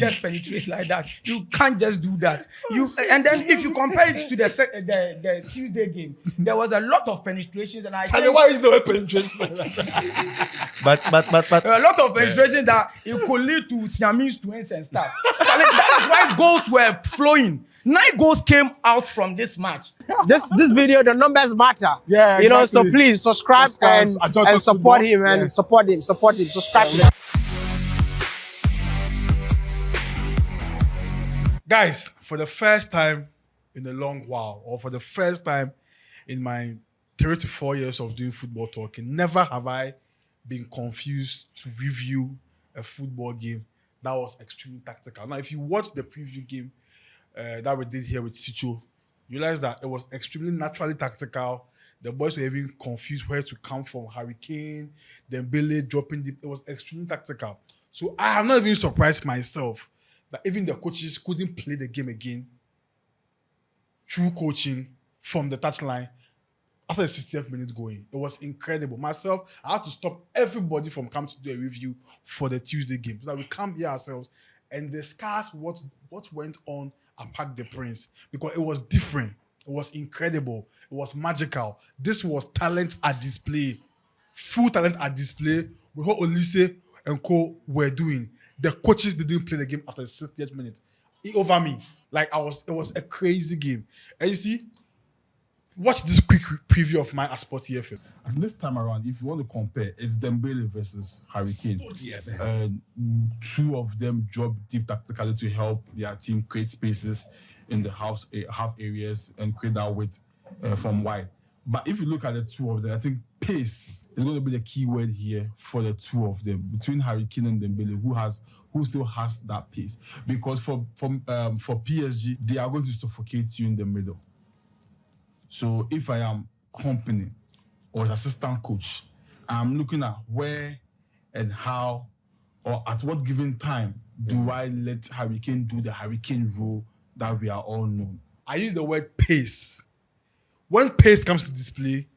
just penetrate like that. You can't just do that. And then if you compare it to the Tuesday game, there was a lot of penetrations, and why is there penetration? but a lot of penetration that it could lead to Siamese twins and stuff. That is why goals were flowing. 9 goals came out from this match. This video, the numbers matter. Yeah, you know. exactly. So please subscribe and support him and support him. Subscribe. Guys, for the first time in a long while, or for the first time in my 3 to 4 years of doing football talking, never have I been confused to review a football game that was extremely tactical. Now, if you watch the preview game that we did here with Sicho, you realize that it was extremely naturally tactical. The boys were even confused where to come from. Harry Kane, Dembele dropping deep. It was extremely tactical. So I have not even surprised myself that even the coaches couldn't play the game again through coaching from the touchline after the 60th minute going. It was incredible. Myself, I had to stop everybody from coming to do a review for the Tuesday game so that we come here ourselves and discuss what went on at Parc des Princes, because it was different. It was incredible. It was magical. This was talent at display. Full talent at display with what Olise and co were doing. The coaches didn't play the game after the 60th minute. Over me. It was a crazy game. And you see, watch this quick preview of my Sport TFM. And this time around, if you want to compare, it's Dembele versus Harry Kane. Two of them drop deep tactically to help their team create spaces in the half areas and create that width from wide. But if you look at the two of them, I think pace is going to be the key word here for the two of them. Between Harry Kane and Dembele, who still has that pace? Because for PSG, they are going to suffocate you in the middle. So if I am company or assistant coach, I'm looking at where and how or at what given time do I let Harry Kane do the Harry Kane role that we are all known. I use the word pace. When pace comes to display,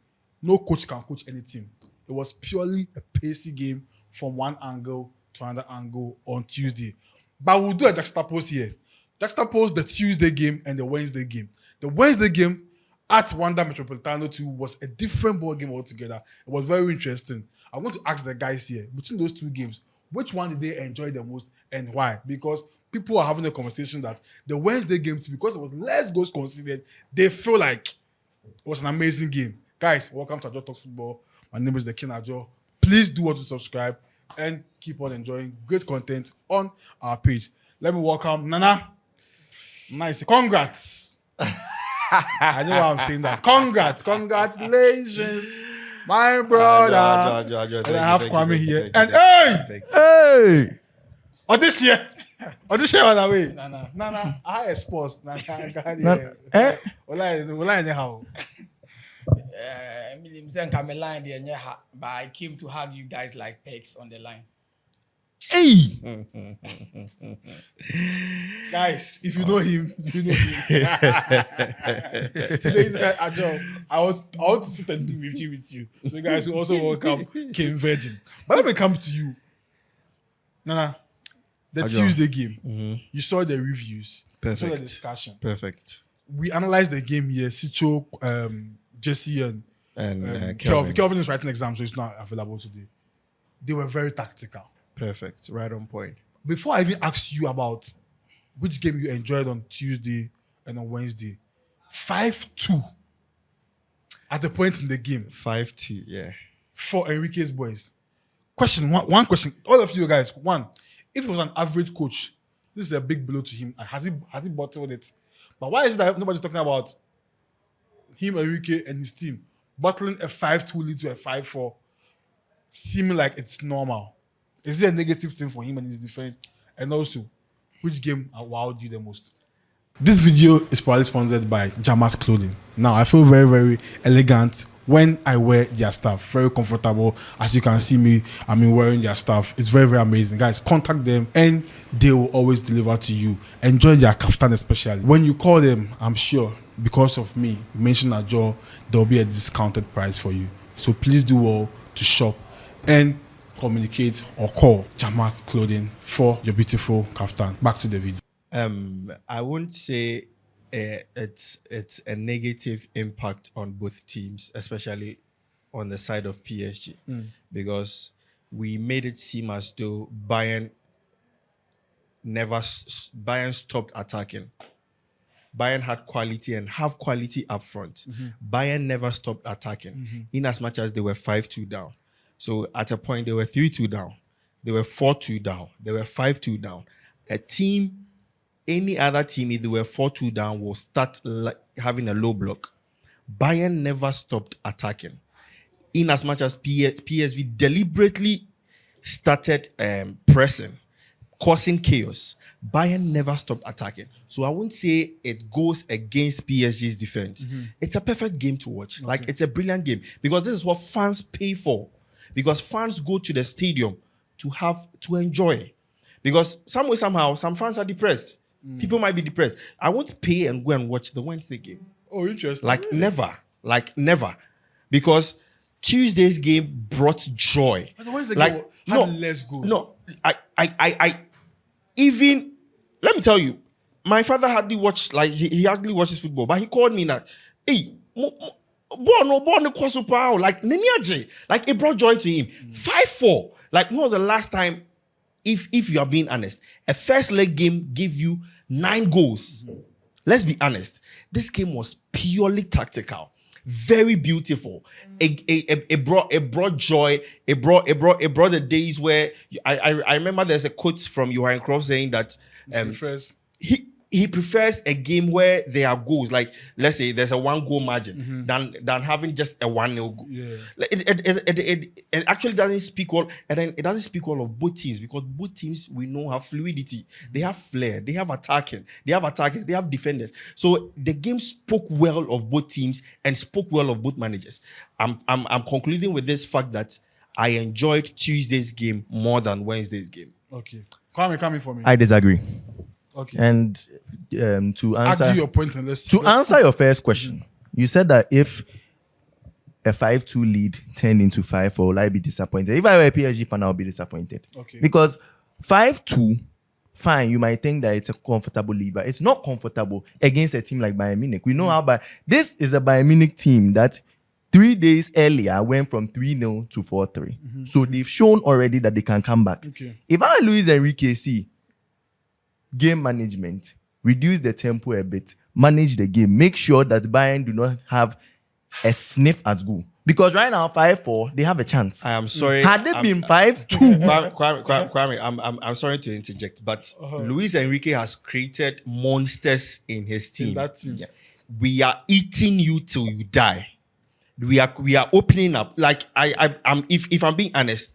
no coach can coach any team. It was purely a pacey game from one angle to another angle on Tuesday. But we'll do a juxtapose here. Juxtapose the Tuesday game and the Wednesday game. The Wednesday game at Wanda Metropolitano 2 was a different ball game altogether. It was very interesting. I want to ask the guys here, between those two games, which one did they enjoy the most and why? Because people are having a conversation that the Wednesday game, because it was less goals conceded, they feel like it was an amazing game. Guys, welcome to Ajo Talk Football. My name is the King Ajo. Please do want to subscribe and keep on enjoying great content on our page. Let me welcome Nana. Nice. Congrats. I know why I'm saying that. Congratulations, my brother. And I have Kwame here. And hey! Audition on the way. Nana, I expose. Nana, anyhow. But I came to hug you guys like pegs on the line. Hey! Guys, if you know him, you know him. Today's Ajo, I want to sit and do review with you. So guys, we also welcome King Virgin. But let me come to you. Nana, the Ajo. Tuesday game, you saw the reviews, Perfect. you saw the discussion. Perfect. We analyzed the game here. Sicho, Jesse, and Kelvin. Kelvin is writing exams, so it's not available today. They were very tactical. Perfect. Right on point. Before I even asked you about which game you enjoyed on Tuesday and on Wednesday, 5-2 at the point in the game 5-2, yeah. for Enrique's boys. One question. All of you guys, one, if he was an average coach, this is a big blow to him. Has he bottled it? But why is it that nobody's talking about him, Enrique, and his team bottling a 5-2 lead to a 5-4, seeming like it's normal? Is it a negative thing for him and his defense? And also, which game wowed you the most? This video is probably sponsored by Jamat Clothing. Now, I feel very, very elegant when I wear their stuff. Very comfortable. As you can see me, wearing their stuff. It's very, very amazing. Guys, contact them and they will always deliver to you. Enjoy their kaftan especially. When you call them, I'm sure, because of me, mention Ajo, there will be a discounted price for you. So please do all to shop and communicate or call Jamak Clothing for your beautiful kaftan. Back to the video. I wouldn't say it's a negative impact on both teams, especially on the side of PSG, because we made it seem as though Bayern stopped attacking. Bayern had quality and have quality up front. Bayern never stopped attacking, in as much as they were 5-2 down. So at a point, they were 3-2 down. They were 4-2 down. They were 5-2 down. Any other team, if they were 4-2 down, will start having a low block. Bayern never stopped attacking. In as much as PSV deliberately started pressing, causing chaos, Bayern never stopped attacking. So I wouldn't say it goes against PSG's defense. It's a perfect game to watch. Okay. Like, it's a brilliant game, because this is what fans pay for. Because fans go to the stadium to enjoy. Because some way, somehow, some fans are depressed. People might be depressed. I won't pay and go and watch the Wednesday game. Oh, interesting. Like, never. Because Tuesday's game brought joy. But the Wednesday game had less goals. No, I even, let me tell you, my father hardly watched, like, he hardly watches football, but he called me that, hey, like, it brought joy to him. 5-4. Like, when was the last time, if you are being honest, a first leg game gave you 9 goals? Let's be honest. This game was purely tactical. Very beautiful. It brought joy. It brought the days where I remember there's a quote from Johan Cruyff saying that he prefers a game where there are goals. Like, let's say there's a 1-goal margin than having just a 1-0 goal. Yeah. It actually doesn't speak well, and then it doesn't speak well of both teams, because both teams, we know, have fluidity. They have flair. They have attacking. They have attackers. They have defenders. So the game spoke well of both teams and spoke well of both managers. I'm concluding with this fact that I enjoyed Tuesday's game more than Wednesday's game. Okay, coming for me. I disagree. Okay. And to answer your point, and answer your first question, you said that if a 5-2 lead turned into 5-4, will I be disappointed? If I were a PSG fan, I would be disappointed. Okay. Because 5-2, fine, you might think that it's a comfortable lead, but it's not comfortable against a team like Bayern Munich. We know how this is a Bayern Munich team that 3 days earlier went from 3-0 to 4-3. So they've shown already that they can come back. Okay. If I Luis Enrique see game management, reduce the tempo a bit, manage the game, make sure that Bayern do not have a sniff at goal. Because right now, 5-4, they have a chance. I am sorry. Had it been 5-2... Kwame, I'm sorry to interject, but Luis Enrique has created monsters in his team. In that team. Yes. We are eating you till you die. We are opening up. Like, if I'm being honest,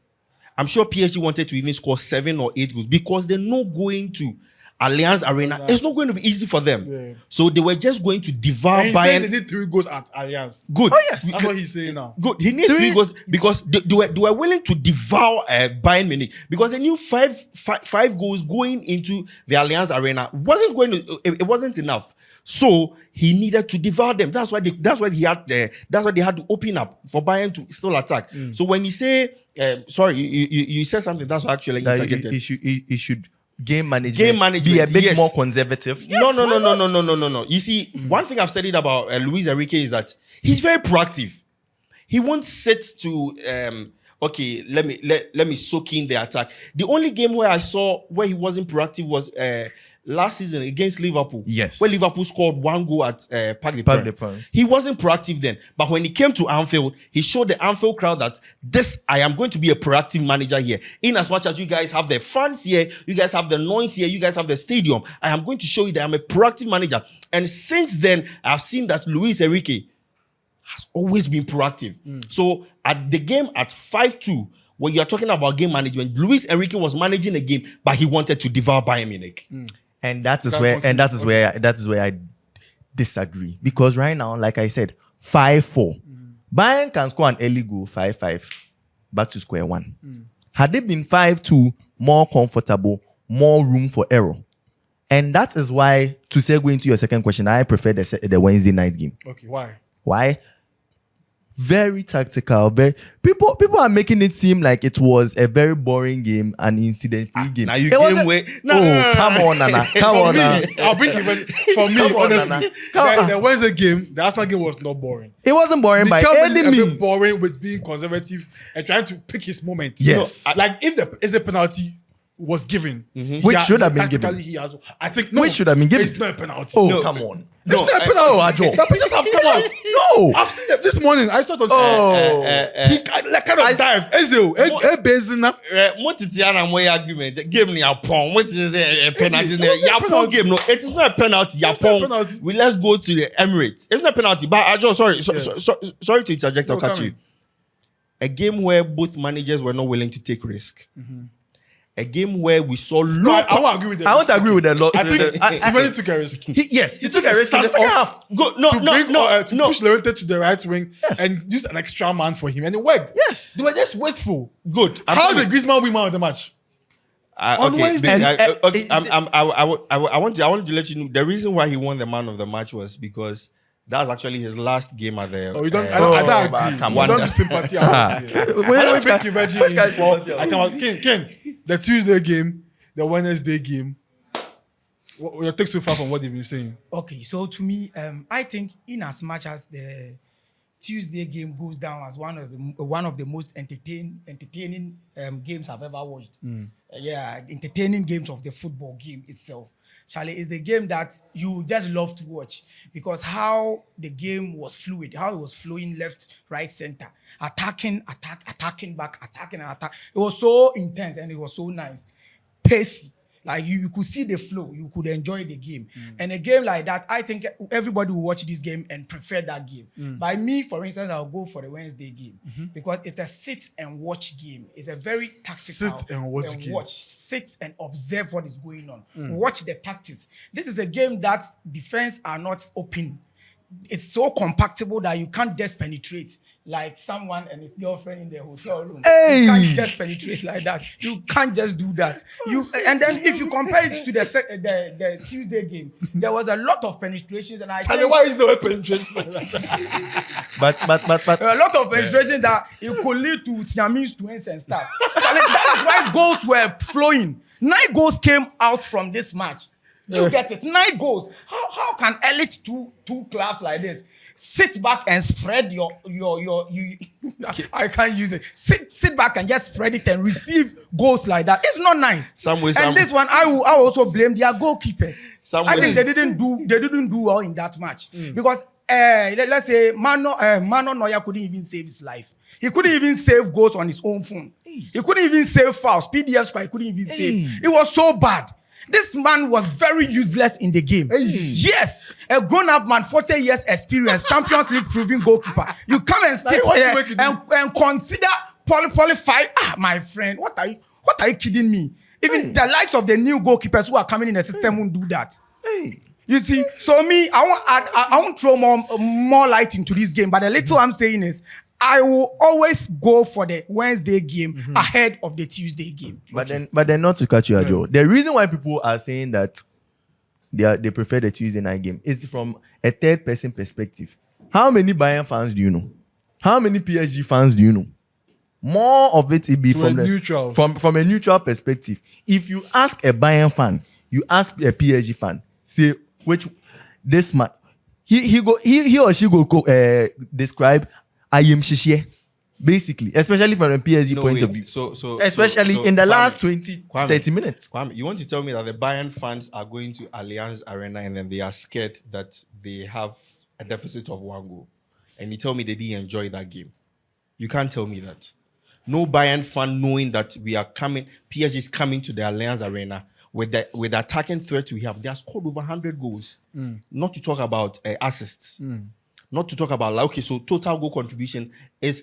I'm sure PSG wanted to even score 7 or 8 goals, because they're not going to Allianz Arena. It's not going to be easy for them. Yeah. So they were just going to devour Bayern. They need 3 goals at Allianz. Good. Oh, yes. That's what he's saying now. Good. He needs 3 goals because they were willing to devour Bayern Munich, because they knew five goals going into the Allianz Arena it wasn't enough. So he needed to devour them. That's why they had to open up for Bayern to still attack. So when you say sorry, you said something that's actually interjected. He should game management be a bit more conservative. Yes, no. You see, one thing I've studied about Luis Enrique is that he's very proactive. He won't sit to okay, let me soak in the attack. The only game where I saw where he wasn't proactive was last season against Liverpool. Yes. Where Liverpool scored 1 goal at Parc des Princes. He wasn't proactive then. But when he came to Anfield, he showed the Anfield crowd that I am going to be a proactive manager here. In as much as you guys have the fans here, you guys have the noise here, you guys have the stadium, I am going to show you that I'm a proactive manager. And since then, I've seen that Luis Enrique has always been proactive. So at the game at 5-2, when you're talking about game management, Luis Enrique was managing a game, but he wanted to devour Bayern Munich. And that is where I disagree. Because right now, like I said, 5-4. Bayern can score an early goal, 5-5, back to square one. Had it been 5-2, more comfortable, more room for error. And that is why, to segue into your second question, I prefer the Wednesday night game. Okay, why? Why? Very tactical. People are making it seem like it was a very boring game, an incident-free game. Now you It game wasn't- way. Come on, Nana. Come on, Nana. I'll bring even for me, Come on, honestly. Nana. The Wednesday game, the Arsenal game was not boring. It wasn't boring by Mikel any is a bit means. boring with being conservative and trying to pick his moment. Yes. Like if the penalty was given, Which should have been tactically given. he has. I think no, Which should have been given. It's not a penalty. Oh, No. come on. It's not a penalty. oh, Ajo. The pictures have come out. No. I've seen them this morning. I saw it on Oh. he kind of dived. Ezio, Bezina. What is the argument? Game ni Yapon. What is the penalty? It was a Yapon penalty. game. No, it is not a penalty. not a penalty. Yapon. We let's go to the Emirates. It's not a penalty. But Ajo, sorry to interject. I'll No, catch come you. A game where both managers were not willing to take risk. A game where we saw No, lots. I won't agree with them. I want to agree with the lot. I think Simeone took a risk. Yes, he took a risk in the sat second off half. Go, to no. push Llorente to the right wing Yes. and use an extra man for him, and it worked. Yes. They were just wasteful. Good. How did Griezmann win man of the match? on Okay, Wednesday. I want to let you know the reason why he won the man of the match was because that's actually his last game at the. Oh, you don't. I don't but agree. come You on. don't do sympathy. I don't think you virgin Which guy's for. sympathy? I come out. Ken, the Tuesday game, the Wednesday game. What your take so far from what they've been saying? Okay, so to me, I think in as much as the Tuesday game goes down as one of the most entertaining games I've ever watched. Entertaining games of the football game itself. Charlie, is the game that you just love to watch because how the game was fluid, how it was flowing left, right, center, attacking back, attacking and attack. It was so intense and it was so nice, pacey. Like you could see the flow, you could enjoy the game. And a game like that, I think everybody will watch this game and prefer that game. By me, for instance, I'll go for the Wednesday game because it's a sit and watch game. It's a very tactical Sit and watch game. Sit and observe what is going on. Watch the tactics. This is a game that defense are not open. It's so compactable that you can't just penetrate like someone and his girlfriend in the hotel room. Hey! You can't just penetrate like that. You can't just do that. And then if you compare it to the Tuesday game, there was a lot of penetrations, and I Charlie, think why is there a penetration? But a lot of penetrations that it could lead to tsunamis, twins, and stuff. Charlie, that is why goals were flowing. 9 goals came out from this match. Do you get it? 9 goals. How can elite two clubs like this sit back and spread your I can't use it. Sit back and just spread it and receive goals like that. It's not nice. And this one, I will also blame their goalkeepers. I think way. they didn't do well in that match because let's say Mano Neuer couldn't even save his life. He couldn't even save goals on his own phone. He couldn't even save fouls. PDF score, he couldn't even save. It was so bad. This man was very useless in the game. Yes, a grown-up man, 40 years experience, Champions League proving goalkeeper. You come and sit here and consider qualify. My friend, what are you kidding me? Even the likes of the new goalkeepers who are coming in the system won't do that. You see, so me, I won't throw more light into this game, but the little I'm saying is, I will always go for the Wednesday game ahead of the Tuesday game. But then not to cut you, Joe. The reason why people are saying that they prefer the Tuesday night game is from a third person perspective. How many Bayern fans do you know? How many PSG fans do you know? More of it will be from a neutral perspective. If you ask a Bayern fan, you ask a PSG fan, say which this man he or she go describe I am Shishie, basically, especially from a PSG point of view. Especially in the last 20-30 minutes. Kwame, you want to tell me that the Bayern fans are going to Allianz Arena and then they are scared that they have a deficit of 1 goal, and you tell me they didn't enjoy that game? You can't tell me that. No Bayern fan knowing that PSG is coming to the Allianz Arena with the attacking threat we have. They have scored over 100 goals. Not to talk about assists. Not to talk about, so total goal contribution is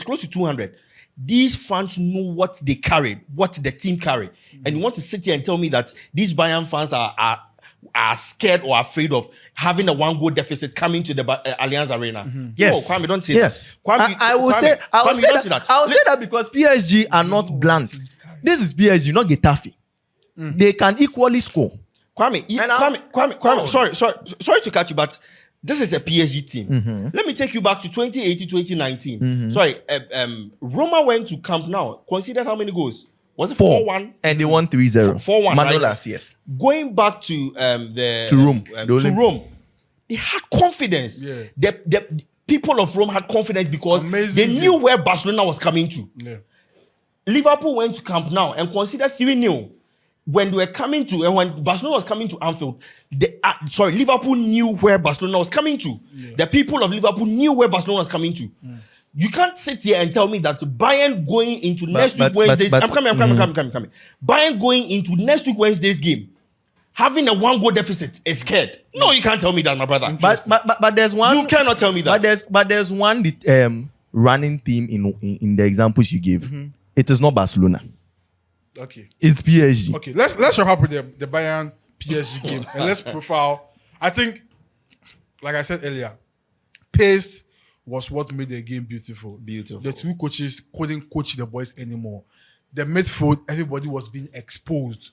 close to 200. These fans know what they carried, what the team carried. And you want to sit here and tell me that these Bayern fans are scared or afraid of having a 1 goal deficit coming to the Allianz Arena? Yes. No, Kwame, don't say yes. that. I will say that because PSG are not blunt. This is PSG, not Getafe. They can equally score. Kwame, sorry to catch you, but This is a PSG team. Let me take you back to 2018, 2019. Sorry, Roma went to Camp Nou. Consider how many goals? Was it 4-1? And they won 3-0. 4-1, Manolas, right? yes. Going back to Rome. To Rome, they had confidence. Yeah. The people of Rome had confidence because Amazing they knew where Barcelona was coming to. Yeah. Liverpool went to Camp Nou and considered 3-0 when they were coming to, and when Barcelona was coming to Anfield. Liverpool knew where Barcelona was coming to. Yeah. The people of Liverpool knew where Barcelona was coming to. You can't sit here and tell me that Bayern going into next week Wednesday's. I'm coming. Bayern going into next week Wednesday's game, having a 1-goal deficit is scared. No, you can't tell me that, my brother. But there's one. You cannot tell me that. But there's one running theme in the examples you gave. It is not Barcelona. Okay. It's PSG. Okay. Let's wrap up with the Bayern PSG game and let's profile. I think, like I said earlier, pace was what made the game beautiful. The two coaches couldn't coach the boys anymore. The midfield, everybody was being exposed.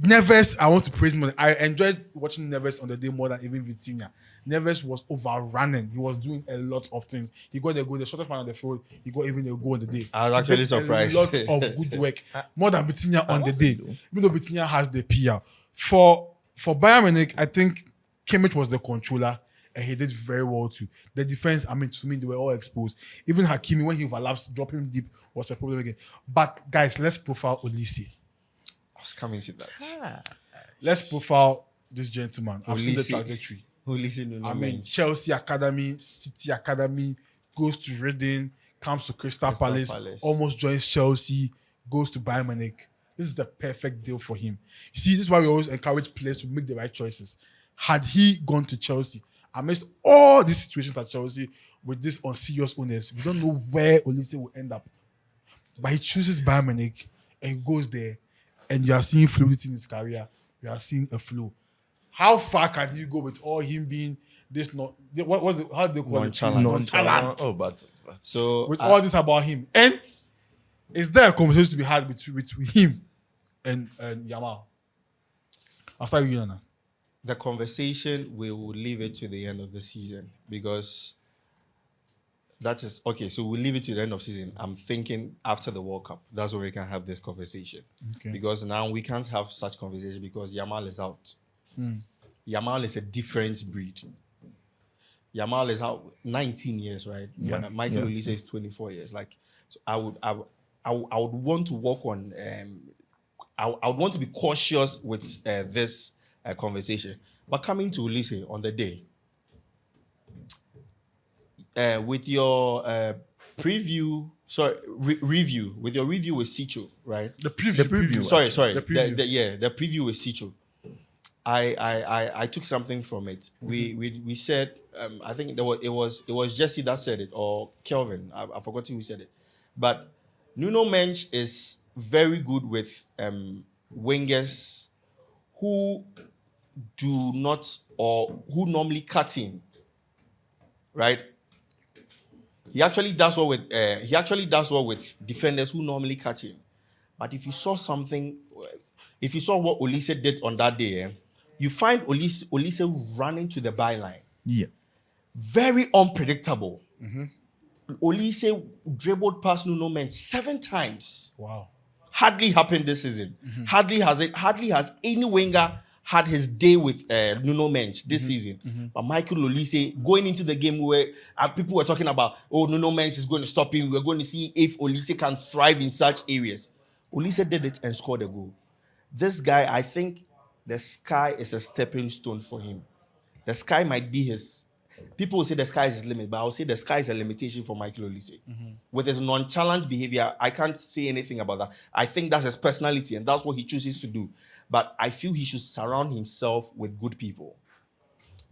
Neves, I want to praise him. I enjoyed watching Neves on the day more than even Vitinha. Neves was overrunning. He was doing a lot of things. He got a goal, the shortest man on the field. He got even a goal on the day. I was actually surprised. A lot of good work, more than Vitinha on the day. Even though Vitinha has the PR. For Bayern Munich, I think Kimmich was the controller, and he did very well too. The defense, I mean, to me, they were all exposed. Even Hakimi, when he overlaps, dropping him deep was a problem again. But guys, let's profile Olise. I was coming to that. Let's profile this gentleman. I've seen the Olise. trajectory. Olise, I mean, Chelsea Academy, City Academy, goes to Reading, comes to Crystal Palace, almost joins Chelsea, goes to Bayern Munich. This is the perfect deal for him. You see, this is why we always encourage players to make the right choices. Had he gone to Chelsea, amidst all these situations at Chelsea with this unserious owners, we don't know where Olise will end up. But he chooses Bayern Munich and he goes there, and you are seeing fluidity in his career. You are seeing a flow. How far can you go with all him being this not what was it? How do they call it? Nonchalant. Oh, but So With all this about him, and is there a conversation to be had between him and Yamal? I'll start with you, Nana. the conversation, we will leave it to the end of the season because that is okay. So we'll leave it to the end of season. I'm thinking after the World Cup, that's where we can have this conversation. Okay. Because now we can't have such conversation because Yamal is out. Yamal is a different breed. Yamal is out 19 years, right? Yeah. Michael Olise is 24 years. Like, so I would want to work on. I would want to be cautious with this conversation. But coming to Olise on the day, with your review with Sicho, right? The preview. Sorry. The preview. The preview with Sicho. I took something from it. We said, I think it was Jesse that said it, or Kelvin. I forgot who said it. But Nuno Mensch is very good with wingers who do not, or who normally cut in, right? He actually does well with defenders who normally cut in. But if you saw what Olise did on that day, you find Olise running to the byline. Yeah. Very unpredictable. Olise dribbled past Nuno Mensch 7 times. Wow. Hardly happened this season. Hardly has any winger had his day with Nuno Mensch this season. But Michael Olise going into the game where people were talking about, Nuno Mensch is going to stop him. We're going to see if Olise can thrive in such areas. Olise did it and scored a goal. This guy, I think the sky is a stepping stone for him. The sky might be his... People will say the sky is his limit, but I will say the sky is a limitation for Michael Olise. With his nonchalant behavior, I can't say anything about that. I think that's his personality and that's what he chooses to do. But I feel he should surround himself with good people.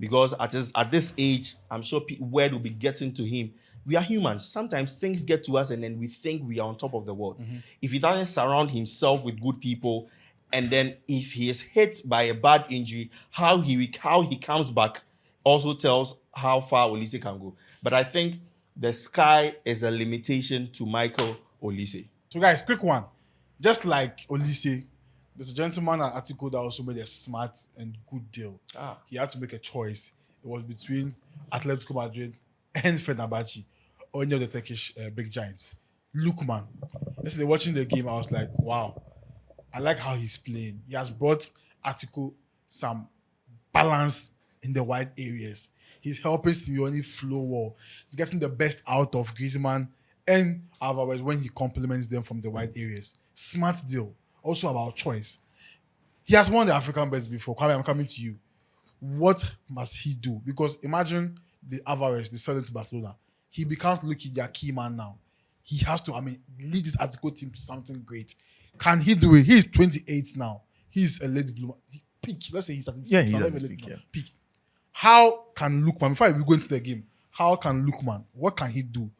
Because at this age, I'm sure word will be getting to him. We are humans. Sometimes things get to us and then we think we are on top of the world. If he doesn't surround himself with good people, and then if he is hit by a bad injury, how he comes back also tells how far Olise can go. But I think the sky is a limitation to Michael Olise. So guys, quick one. Just like Olise, there's a gentleman at Atletico that also made a smart and good deal. He had to make a choice. It was between Atletico Madrid and Fenerbahce, or any of the Turkish big giants. Look, man, yesterday watching the game, I was like, wow, I like how he's playing. He has brought Atletico some balance in the wide areas. He's helping Simeone flow well. He's getting the best out of Griezmann and Alvarez when he complements them from the wide areas. Smart deal. Also about choice. He has won the African best before. Kwame, I'm coming to you. What must he do? Because imagine the Alvarez, they sell him to Barcelona. He becomes looking their key man now. He has to, lead this Atletico team to something great. Can he do it? He's 28 now. He's a late bloomer. Peak. Let's say he's at his peak. How can Lookman, before we go into the game, how can Lookman, what can he do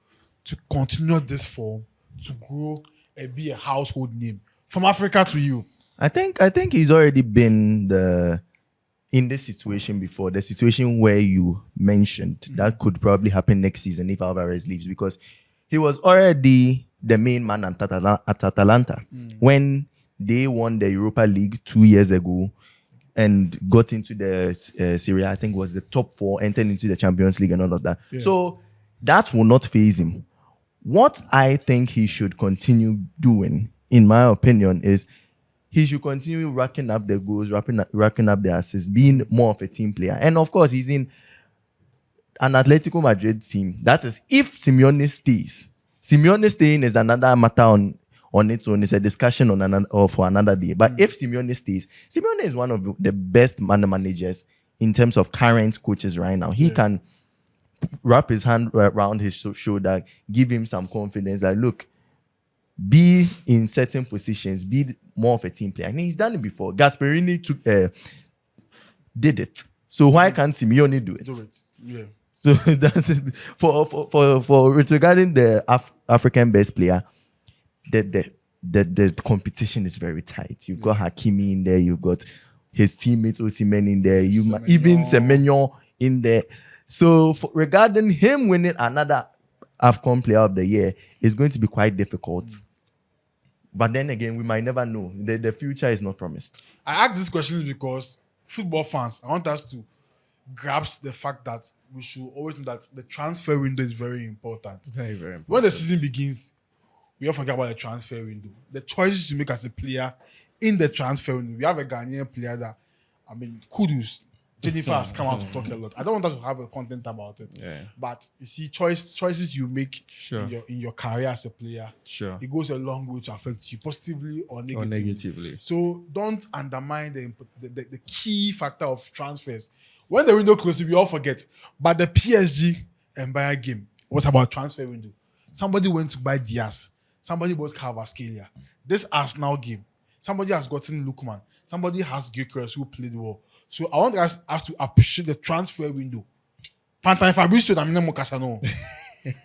to continue this form, to grow and be a household name from Africa to you? I think he's already been in this situation before, the situation where you mentioned that could probably happen next season if Alvarez leaves, because he was already the main man at Atalanta when they won the Europa League 2 years ago and got into the Serie A. I think was the top 4, entered into the Champions League and all of that. Yeah. So that will not faze him. What I think he should continue doing, in my opinion, is he should continue racking up the goals, racking up the assists, being more of a team player. And of course, he's in an Atlético Madrid team. That is, if Simeone stays. Simeone staying is another matter on its own. It's a discussion for another day. But if Simeone stays, Simeone is one of the best managers in terms of current coaches right now. He can wrap his hand around his shoulder, give him some confidence. Like, look, be in certain positions, be more of a team player. And he's done it before. Gasperini did it. So why can't Simeone do it? Do it. Yeah. So that's it. For regarding the African best player, the competition is very tight. You've got Hakimi in there, you've got his teammate Osimhen in there, even Semenyo in there. So regarding him winning another AFCON Player of the Year is going to be quite difficult. But then again, we might never know. The future is not promised. I ask these questions because football fans, I want us to grasp the fact that we should always know that the transfer window is very important. Very, very important. When the season begins, we all forget about the transfer window. The choices you make as a player in the transfer window. We have a Ghanaian player that, kudos. Jennifer has come out to talk a lot. I don't want us to have a content about it. Yeah. But you see, choices you make in your career as a player, it goes a long way to affect you positively or negatively. So don't undermine the key factor of transfers. When the window closes, we all forget. But the PSG and Bayern game was about transfer window. Somebody went to buy Diaz. Somebody bought Kvaratskhelia. This Arsenal game, somebody has gotten Lookman. Somebody has Gyökeres who played well. So I want us to appreciate the transfer window. Pantan Fabrizio Damine Mokasano.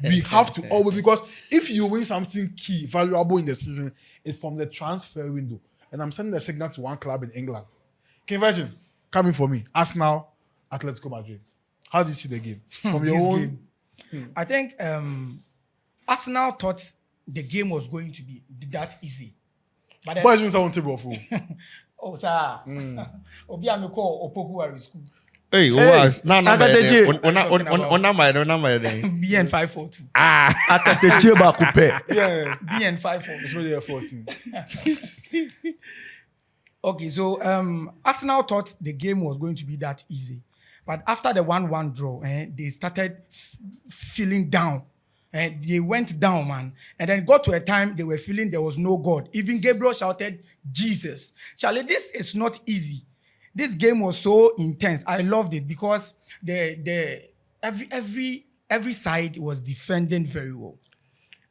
We have to always, because if you win something key, valuable in the season, it's from the transfer window. And I'm sending a signal to one club in England. Can you imagine? Coming for me. Arsenal, Atletico Madrid. How do you see the game? From your own game. I think Arsenal thought the game was going to be that easy. But then, boys, I want to be fool. Oh, sir. Obi ameko opoku are school. Hey, was na number BN 542. Akateche ba coupe. Yeah. BN 54. It's really a 14. Okay, so Arsenal thought the game was going to be that easy. But after the 1-1 draw, they started feeling down. And they went down, man. And then got to a time they were feeling there was no God. Even Gabriel shouted, Jesus. Charlie, this is not easy. This game was so intense. I loved it because every side was defending very well.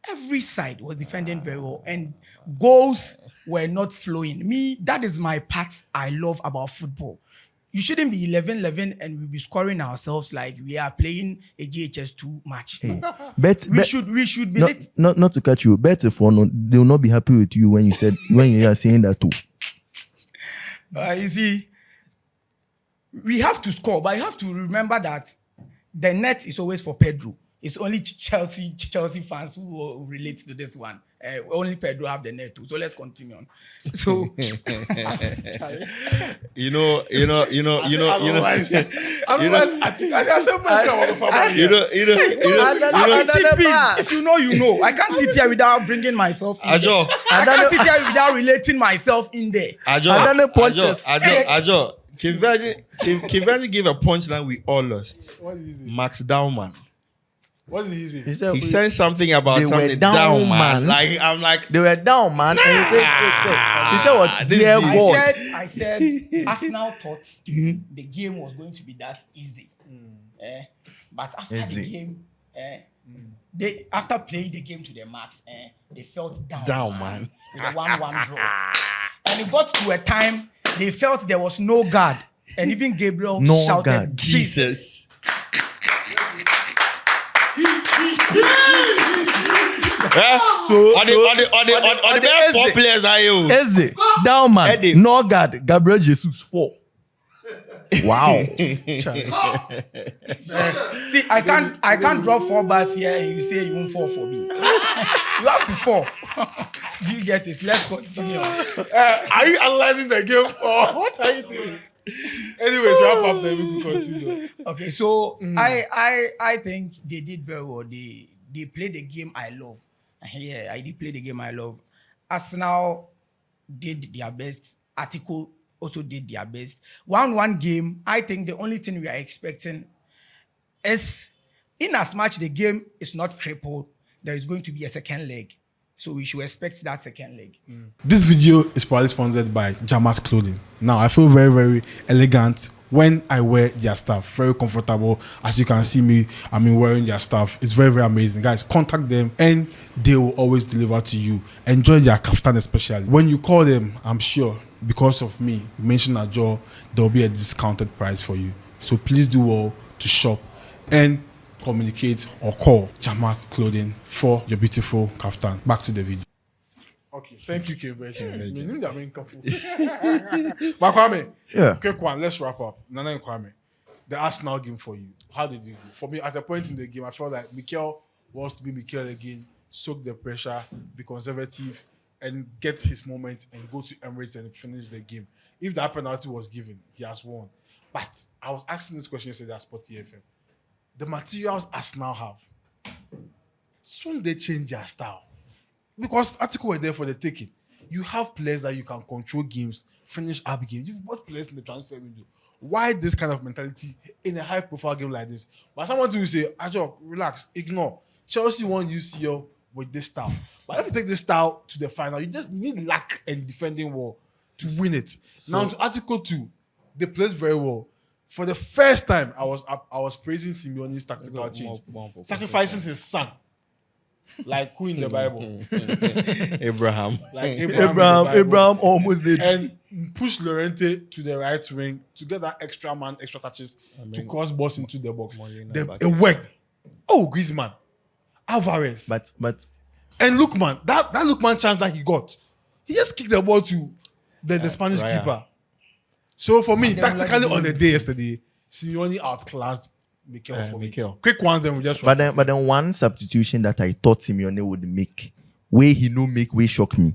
Every side was defending very well. And goals were not flowing. Me, that is my part I love about football. You shouldn't be 11-11 and we'll be scoring ourselves like we are playing a GHS2 match. Hey. We should be not to catch you. Better for they will not be happy with you when you are saying that too. You see, we have to score, but you have to remember that the net is always for Pedro. It's only Chelsea fans who relate to this one. Only Pedro have the net too. So let's continue on. So You know. if you know, you know. I can't sit here without bringing myself in there. I can't sit here without relating myself in there. Ajo. Kivaji gave a punchline we all lost. What did he say? Max Downman. What did he say? He said He said something about they something were down, man. Like I'm like, they were down, man. And he said what? this Dear dude. God. I said Arsenal thought the game was going to be that easy. But after Easy. the game, they after playing the game to the max, they felt down. Down, man. With a 1-1 draw. And it got to a time they felt there was no guard. And even Gabriel No shouted, God. Jesus. So, On the best 4 players that you. Eze, down, man. Eddie. No God. Gabriel Jesus 4. Wow. See, I can't drop 4 bars here and you say you won't fall for me. You have to fall. Do you get it? Let's continue. Are you analyzing the game or what are you doing? Anyways, wrap up then we can continue. Okay, so I think they did very well. They played the game I love. Yeah, I did play the game I love. Arsenal did their best. Atletico also did their best. 1-1 game, I think the only thing we are expecting is, in as much the game is not crippled, there is going to be a second leg. So we should expect that second leg. This video is probably sponsored by Jamat Clothing. Now, I feel very, very elegant when I wear their stuff. Very comfortable. As you can see me, wearing their stuff. It's very, very amazing. Guys, contact them and they will always deliver to you. Enjoy their kaftan especially. When you call them, I'm sure, because of me, mention Ajo, there will be a discounted price for you. So please do all to shop and communicate or call Jamat Clothing for your beautiful kaftan. Back to the video. Okay, thank you, Kevin. But Kwame, Yeah. quick one, let's wrap up. Nana and Kwame, the Arsenal game for you. How did you go? For me, at a point in the game, I felt like Mikel wants to be Mikel again, soak the pressure, be conservative, and get his moment and go to Emirates and finish the game. If that penalty was given, he has won. But I was asking this question yesterday at Sport TFM. The materials Arsenal have, soon they change their style. Because Atletico were there for the taking. You have players that you can control games, finish up games. You've bought players in the transfer window. Why this kind of mentality in a high-profile game like this? But someone will say, Ajo, relax, ignore. Chelsea won UCL with this style. But if you take this style to the final, you need luck and defending wall to win it. Now to Atletico too, they played very well. For the first time, I was praising Simeone's tactical change, sacrificing his son. Like who in the Bible? Abraham. Like Abraham almost did. And push Llorente to the right wing to get that extra touches to cross balls into the box. It worked. Oh, Griezmann, Alvarez, But and Lookman. That Lookman chance that he got, he just kicked the ball to the Spanish Raya. keeper. So for me, And then tactically like on the day yesterday, Simeone outclassed Mikel for me. Mikel. Quick ones, then we just. but then one substitution that I thought Simeone would make, way he no make, way shock me.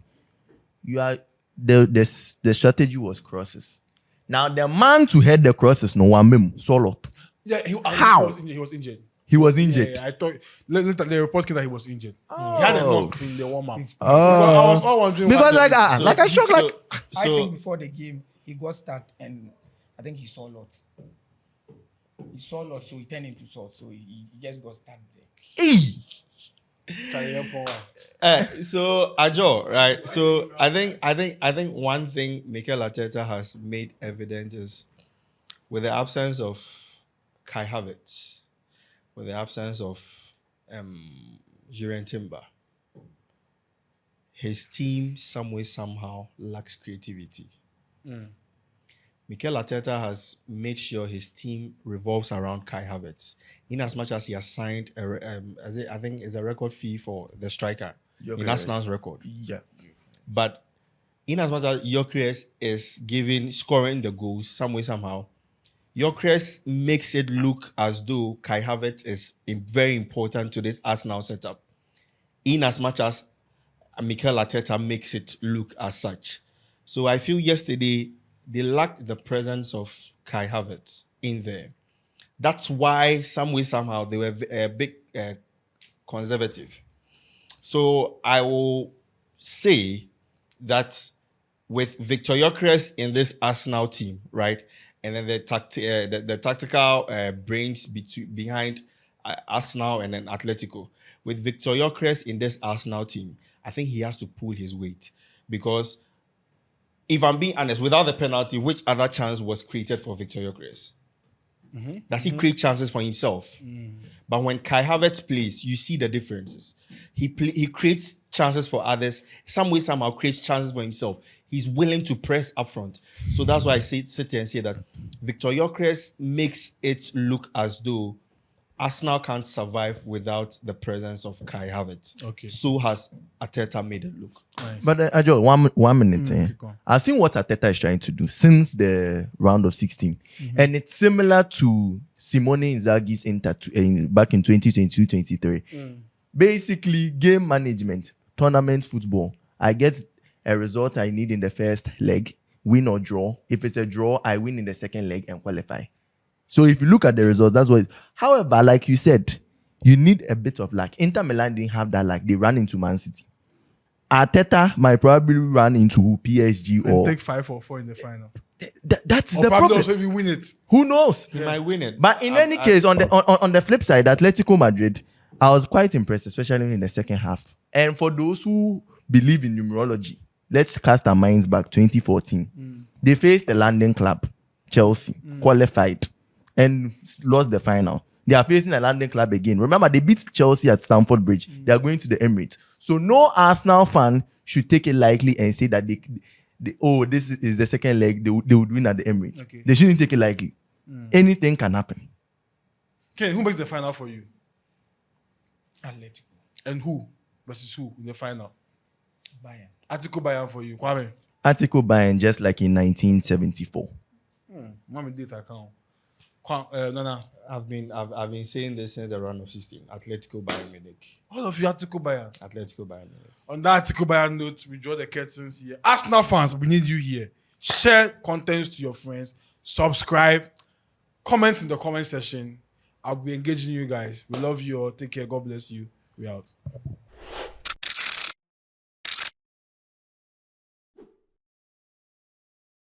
You are the strategy was crosses. Now the man to head the crosses no one mem Solot. Yeah, How? He was injured. He was injured. Yeah, I thought later the report came that he was injured. He had a knock in the warm up. Oh. I was all wondering Because why like I shocked like I think before the game, he got stuck and I think he saw a lot. He saw a lot, so he turned into salt. So he just got stuck there. So Ajo, right? So I think one thing Mikel Arteta has made evident is with the absence of Kai Havertz, with the absence of Jurgen Timber, his team some way somehow lacks creativity. Mikel Arteta has made sure his team revolves around Kai Havertz, in as much as he has signed I think is a record fee for the striker in Arsenal's record. yeah. But in as much as Gyökeres is scoring the goals some way somehow, Gyökeres makes it look as though Kai Havertz is very important to this Arsenal setup. In as much as Mikel Arteta makes it look as such. So I feel yesterday they lacked the presence of Kai Havertz in there. That's why somehow they were a bit conservative. So I will say that with Victor Gyökeres in this Arsenal team, right, and then the tactical brains behind Arsenal and then Atletico, with Victor Gyökeres in this Arsenal team, I think he has to pull his weight, because if I'm being honest, without the penalty, which other chance was created for Victor Gyökeres? Does he create chances for himself? But when Kai Havertz plays, you see the differences. He creates chances for others. Somehow creates chances for himself. He's willing to press up front. So that's why I sit here and say that Victor Gyökeres makes it look as though Arsenal can't survive without the presence of Kai Havertz. Okay. So has Arteta made it look. Nice. But Ajo, one minute. I've seen what Arteta is trying to do since the round of 16. And it's similar to Simone Inzaghi's Inter back in 2022-23. Basically, game management, tournament football. I get a result I need in the first leg, win or draw. If it's a draw, I win in the second leg and qualify. So if you look at the results, that's what. However, like you said, you need a bit of luck. Inter Milan didn't have that luck. They ran into Man City. Arteta might probably run into PSG and or take 5 or 4 in the final. That's Or the probably problem. also if you win it. Who knows? He might win it. But in any case, on the flip side, Atletico Madrid, I was quite impressed, especially in the second half. And for those who believe in numerology, let's cast our minds back 2014. They faced the London club, Chelsea, qualified, and lost the final. They are facing a London club again. Remember, they beat Chelsea at Stamford Bridge. They are going to the Emirates. So no Arsenal fan should take it lightly and say that this is the second leg. They would win at the Emirates. Okay. They shouldn't take it lightly. Anything can happen. Ken, who makes the final for you? Atletico. And who versus who in the final? Bayern. Atletico Bayern for you. Kwame. Atletico Bayern, just like in 1974. Mommy data account. No. I've been saying this since the round of 16. Atletico Bayern Munich. All of you Atletico Bayern. Atletico Bayern Munich. On that Atletico Bayern note, we draw the curtains here. Arsenal fans, we need you here. Share contents to your friends. Subscribe. Comment in the comment section. I'll be engaging you guys. We love you all. Take care. God bless you. We out.